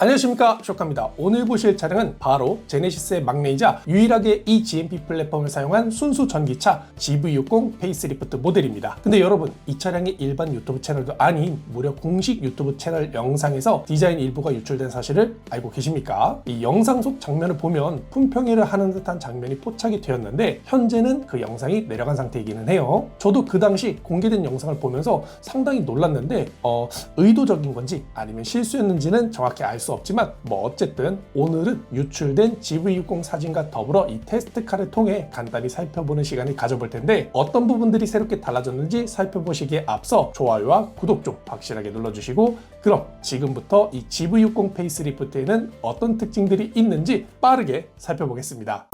안녕하십니까, 쇼카입니다. 오늘 보실 차량은 바로 제네시스의 막내이자 유일하게 이 GMP 플랫폼을 사용한 순수 전기차 GV60 페이스리프트 모델입니다. 근데 여러분, 이 차량이 일반 유튜브 채널도 아닌 무려 공식 유튜브 채널 영상에서 디자인 일부가 유출된 사실을 알고 계십니까? 이 영상 속 장면을 보면 품평회를 하는 듯한 장면이 포착이 되었는데 현재는 그 영상이 내려간 상태이기는 해요. 저도 그 당시 공개된 영상을 보면서 상당히 놀랐는데 의도적인 건지 아니면 실수였는지는 정확히 알 수 없지만 어쨌든 오늘은 유출된 GV60 사진과 더불어 이 테스트카를 통해 간단히 살펴보는 시간을 가져볼 텐데 어떤 부분들이 새롭게 달라졌는지 살펴보시기에 앞서 좋아요와 구독 좀 확실하게 눌러주시고, 그럼 지금부터 이 GV60 페이스리프트에는 어떤 특징들이 있는지 빠르게 살펴보겠습니다.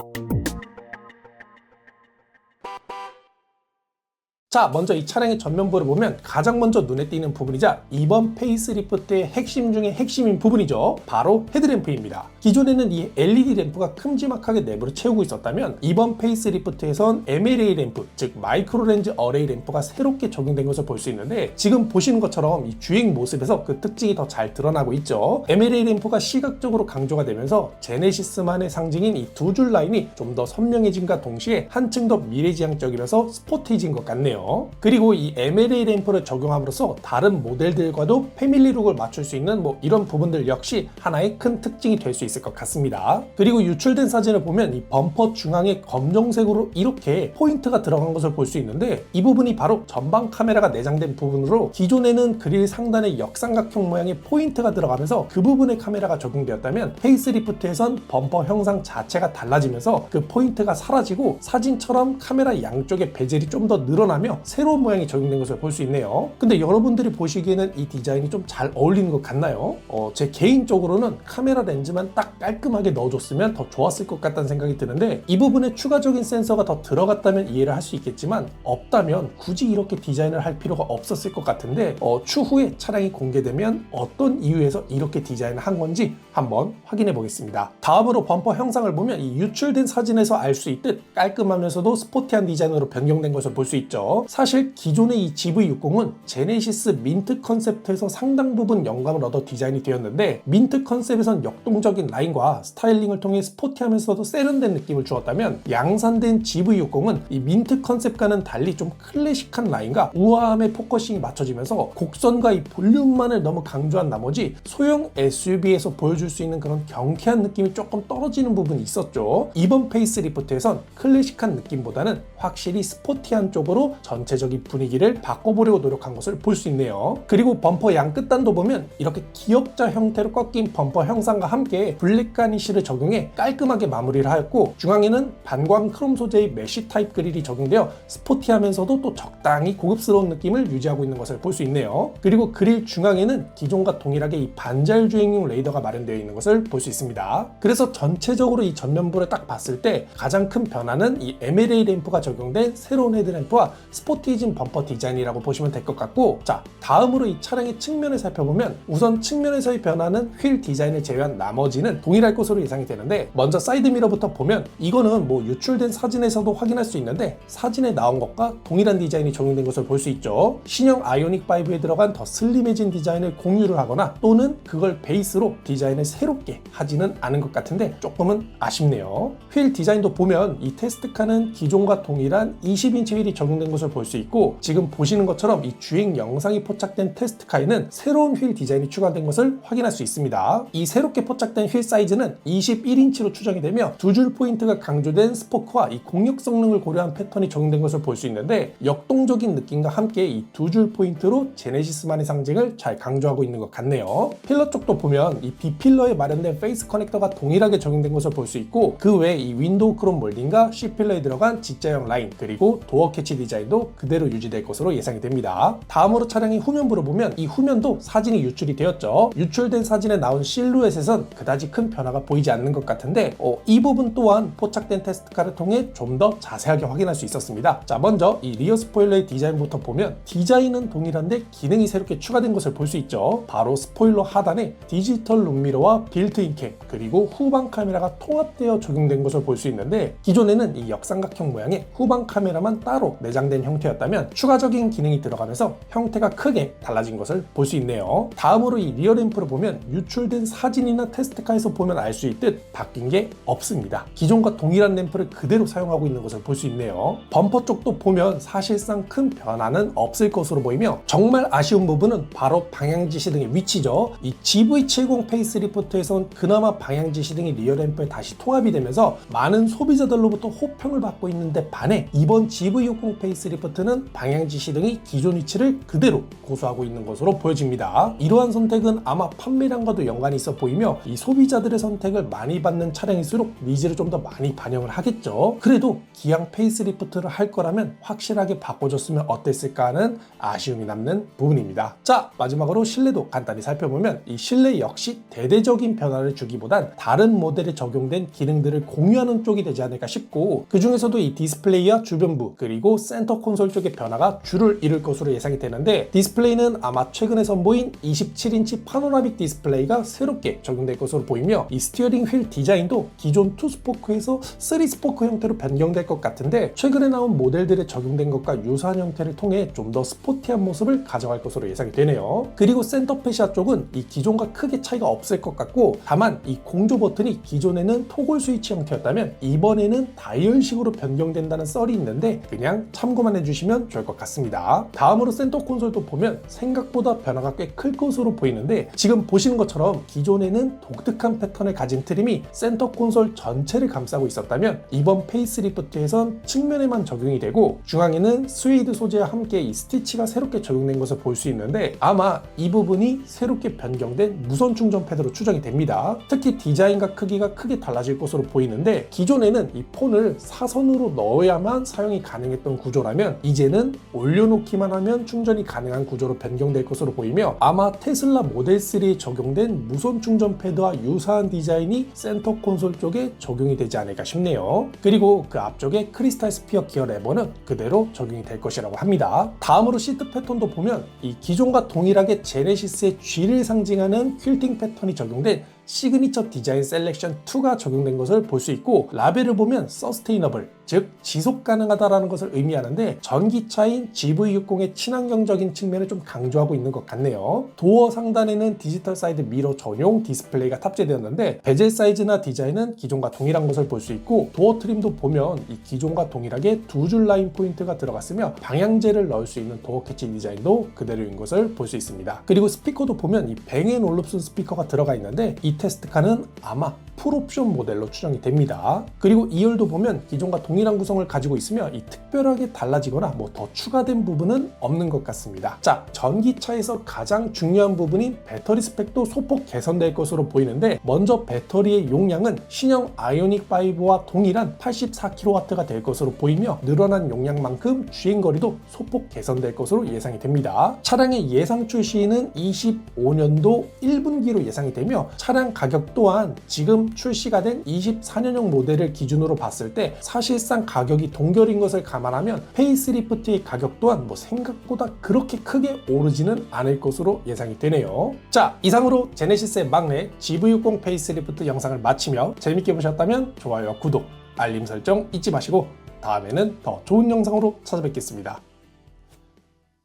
자, 먼저 이 차량의 전면부를 보면 가장 먼저 눈에 띄는 부분이자 이번 페이스리프트의 핵심 중에 핵심인 부분이죠. 바로 헤드램프입니다. 기존에는 이 LED 램프가 큼지막하게 내부를 채우고 있었다면 이번 페이스리프트에선 MLA 램프, 즉 마이크로 렌즈 어레이 램프가 새롭게 적용된 것을 볼 수 있는데, 지금 보시는 것처럼 이 주행 모습에서 그 특징이 더 잘 드러나고 있죠. MLA 램프가 시각적으로 강조가 되면서 제네시스만의 상징인 이 두 줄 라인이 좀 더 선명해진과 동시에 한층 더 미래지향적이면서 스포티해진 것 같네요. 그리고 이 MLA 램프를 적용함으로써 다른 모델들과도 패밀리룩을 맞출 수 있는 이런 부분들 역시 하나의 큰 특징이 될 수 있을 것 같습니다. 그리고 유출된 사진을 보면 이 범퍼 중앙에 검정색으로 이렇게 포인트가 들어간 것을 볼 수 있는데, 이 부분이 바로 전방 카메라가 내장된 부분으로 기존에는 그릴 상단에 역삼각형 모양의 포인트가 들어가면서 그 부분에 카메라가 적용되었다면 페이스리프트에선 범퍼 형상 자체가 달라지면서 그 포인트가 사라지고 사진처럼 카메라 양쪽에 베젤이 좀 더 늘어나며 새로운 모양이 적용된 것을 볼 수 있네요. 근데 여러분들이 보시기에는 이 디자인이 좀 잘 어울리는 것 같나요? 제 개인적으로는 카메라 렌즈만 딱 깔끔하게 넣어줬으면 더 좋았을 것 같다는 생각이 드는데, 이 부분에 추가적인 센서가 더 들어갔다면 이해를 할 수 있겠지만 없다면 굳이 이렇게 디자인을 할 필요가 없었을 것 같은데 추후에 차량이 공개되면 어떤 이유에서 이렇게 디자인을 한 건지 한번 확인해 보겠습니다. 다음으로 범퍼 형상을 보면 이 유출된 사진에서 알 수 있듯 깔끔하면서도 스포티한 디자인으로 변경된 것을 볼 수 있죠. 사실 기존의 이 GV60은 제네시스 민트 컨셉트에서 상당 부분 영감을 얻어 디자인이 되었는데, 민트 컨셉에선 역동적인 라인과 스타일링을 통해 스포티하면서도 세련된 느낌을 주었다면 양산된 GV60은 이 민트 컨셉과는 달리 좀 클래식한 라인과 우아함의 포커싱이 맞춰지면서 곡선과 이 볼륨만을 너무 강조한 나머지 소형 SUV에서 보여줄 수 있는 그런 경쾌한 느낌이 조금 떨어지는 부분이 있었죠. 이번 페이스리프트에선 클래식한 느낌보다는 확실히 스포티한 쪽으로 전체적인 분위기를 바꿔보려고 노력한 것을 볼 수 있네요. 그리고 범퍼 양 끝단도 보면 이렇게 기역자 형태로 꺾인 범퍼 형상과 함께 블랙 가니쉬를 적용해 깔끔하게 마무리를 하였고, 중앙에는 반광 크롬 소재의 메쉬 타입 그릴이 적용되어 스포티하면서도 또 적당히 고급스러운 느낌을 유지하고 있는 것을 볼 수 있네요. 그리고 그릴 중앙에는 기존과 동일하게 이 반자율 주행용 레이더가 마련되어 있는 것을 볼 수 있습니다. 그래서 전체적으로 이 전면부를 딱 봤을 때 가장 큰 변화는 이 MLA 램프가 적용된 새로운 헤드램프와 스포티해진 범퍼 디자인이라고 보시면 될 것 같고, 자, 다음으로 이 차량의 측면을 살펴보면 우선 측면에서의 변화는 휠 디자인을 제외한 나머지는 동일할 것으로 예상이 되는데, 먼저 사이드미러부터 보면 이거는 유출된 사진에서도 확인할 수 있는데 사진에 나온 것과 동일한 디자인이 적용된 것을 볼 수 있죠. 신형 아이오닉 5에 들어간 더 슬림해진 디자인을 공유를 하거나 또는 그걸 베이스로 디자인을 새롭게 하지는 않은 것 같은데 조금은 아쉽네요. 휠 디자인도 보면 이 테스트카는 기존과 동일한 20인치 휠이 적용된 것을 볼 수 있고, 지금 보시는 것처럼 이 주행 영상이 포착된 테스트카에는 새로운 휠 디자인이 추가된 것을 확인할 수 있습니다. 이 새롭게 포착된 휠 사이즈는 21인치로 추정이 되며 두 줄 포인트가 강조된 스포크와 이 공력 성능을 고려한 패턴이 적용된 것을 볼 수 있는데, 역동적인 느낌과 함께 이 두 줄 포인트로 제네시스만의 상징을 잘 강조하고 있는 것 같네요. 필러 쪽도 보면 이 B필러에 마련된 페이스 커넥터가 동일하게 적용된 것을 볼 수 있고, 그 외에 이 윈도우 크롬 몰딩과 C필러에 들어간 G자형 라인, 그리고 도어 캐치 디자인도 그대로 유지될 것으로 예상이 됩니다. 다음으로 차량의 후면부를 보면 이 후면도 사진이 유출이 되었죠. 유출된 사진에 나온 실루엣에선 그다지 큰 변화가 보이지 않는 것 같은데 이 부분 또한 포착된 테스트카를 통해 좀 더 자세하게 확인할 수 있었습니다. 자, 먼저 이 리어 스포일러의 디자인부터 보면 디자인은 동일한데 기능이 새롭게 추가된 것을 볼 수 있죠. 바로 스포일러 하단에 디지털 룸미러와 빌트인 캠, 그리고 후방 카메라가 통합되어 적용된 것을 볼 수 있는데, 기존에는 이 역삼각형 모양의 후방 카메라만 따로 내장된 형태였다면 추가적인 기능이 들어가면서 형태가 크게 달라진 것을 볼 수 있네요. 다음으로 이 리어 램프를 보면 유출된 사진이나 테스트카에서 보면 알 수 있듯 바뀐 게 없습니다. 기존과 동일한 램프를 그대로 사용하고 있는 것을 볼 수 있네요. 범퍼 쪽도 보면 사실상 큰 변화는 없을 것으로 보이며 정말 아쉬운 부분은 바로 방향지 시등의 위치죠. 이 GV70 페이스리프트에선 그나마 방향지 시등이 리어 램프에 다시 통합이 되면서 많은 소비자들로부터 호평을 받고 있는데 반해 이번 GV60 페이스리프트는 방향지 시등이 기존 위치를 그대로 고수하고 있는 것으로 보여집니다. 이러한 선택은 아마 판매량과도 연관이 있어 보이며 이 소비자들의 선택을 많이 받는 차량일수록 니즈를 좀 더 많이 반영을 하겠죠. 그래도 기왕 페이스리프트를 할 거라면 확실하게 바꿔줬으면 어땠을까 하는 아쉬움이 남는 부분입니다. 자, 마지막으로 실내도 간단히 살펴보면 이 실내 역시 대대적인 변화를 주기보단 다른 모델에 적용된 기능들을 공유하는 쪽이 되지 않을까 싶고, 그 중에서도 이 디스플레이와 주변부 그리고 센터 콘솔 쪽의 변화가 주를 이룰 것으로 예상이 되는데, 디스플레이는 아마 최근에 선보인 27인치 파노라믹 디스플레이가 새롭게 적용될 것으로 보이며, 이 스티어링 휠 디자인도 기존 2스포크에서 3스포크 형태로 변경될 것 같은데 최근에 나온 모델들에 적용된 것과 유사한 형태를 통해 좀 더 스포티한 모습을 가져갈 것으로 예상이 되네요. 그리고 센터 페시아 쪽은 이 기존과 크게 차이가 없을 것 같고, 다만 이 공조 버튼이 기존에는 토글 스위치 형태였다면 이번에는 다이얼식으로 변경된다는 썰이 있는데 그냥 참고만 해주시면 좋을 것 같습니다. 다음으로 센터 콘솔도 보면 생각보다 변화가 꽤 클 것으로 보이는데, 지금 보시는 것처럼 기존에는 독특한 패턴을 가진 트림이 센터 콘솔 전체를 감싸고 있었다면 이번 페이스리프트에선 측면에만 적용이 되고, 중앙에는 스웨이드 소재와 함께 이 스티치가 새롭게 적용된 것을 볼 수 있는데 아마 이 부분이 새롭게 변경된 무선 충전 패드로 추정이 됩니다. 특히 디자인과 크기가 크게 달라질 것으로 보이는데, 기존에는 이 폰을 사선으로 넣어야만 사용이 가능했던 구조라면 이제는 올려놓기만 하면 충전이 가능한 구조로 변경될 것으로 보이며, 아마 테슬라 모델 3에 적용된 무선 충전 패드와 유사한 디자인이 센터 콘솔 쪽에 적용이 되지 않을까 싶네요. 그리고 그 앞쪽에 크리스탈 스피어 기어 레버는 그대로 적용이 될 것이라고 합니다. 다음으로 시트 패턴도 보면 이 기존과 동일하게 제네시스의 G를 상징하는 퀼팅 패턴이 적용된 시그니처 디자인 셀렉션 2가 적용된 것을 볼 수 있고, 라벨을 보면 서스테이너블, 즉 지속 가능하다라는 것을 의미하는데 전기차인 GV60의 친환경적인 측면을 좀 강조하고 있는 것 같네요. 도어 상단에는 디지털 사이드 미러 전용 디스플레이가 탑재되었는데 베젤 사이즈나 디자인은 기존과 동일한 것을 볼 수 있고, 도어 트림도 보면 이 기존과 동일하게 두 줄 라인 포인트가 들어갔으며 방향제를 넣을 수 있는 도어 캐치 디자인도 그대로인 것을 볼 수 있습니다. 그리고 스피커도 보면 이 뱅앤올룹슨 스피커가 들어가 있는데 이 테스트카는 아마 풀옵션 모델로 추정이 됩니다. 그리고 2열도 보면 기존과 동일한 구성을 가지고 있으며 이 특별하게 달라지거나 뭐 더 추가된 부분은 없는 것 같습니다. 자, 전기차에서 가장 중요한 부분인 배터리 스펙도 소폭 개선될 것으로 보이는데, 먼저 배터리의 용량은 신형 아이오닉 5와 동일한 84kW가 될 것으로 보이며, 늘어난 용량만큼 주행거리도 소폭 개선될 것으로 예상이 됩니다. 차량의 예상 출시는 25년도 1분기로 예상이 되며, 차량 가격 또한 지금 출시가 된 24년형 모델을 기준으로 봤을 때 사실상 가격이 동결인 것을 감안하면 페이스리프트의 가격 또한 뭐 생각보다 그렇게 크게 오르지는 않을 것으로 예상이 되네요. 자, 이상으로 제네시스의 막내 GV60 페이스리프트 영상을 마치며 재밌게 보셨다면 좋아요와 구독, 알림 설정 잊지 마시고 다음에는 더 좋은 영상으로 찾아뵙겠습니다.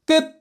끝!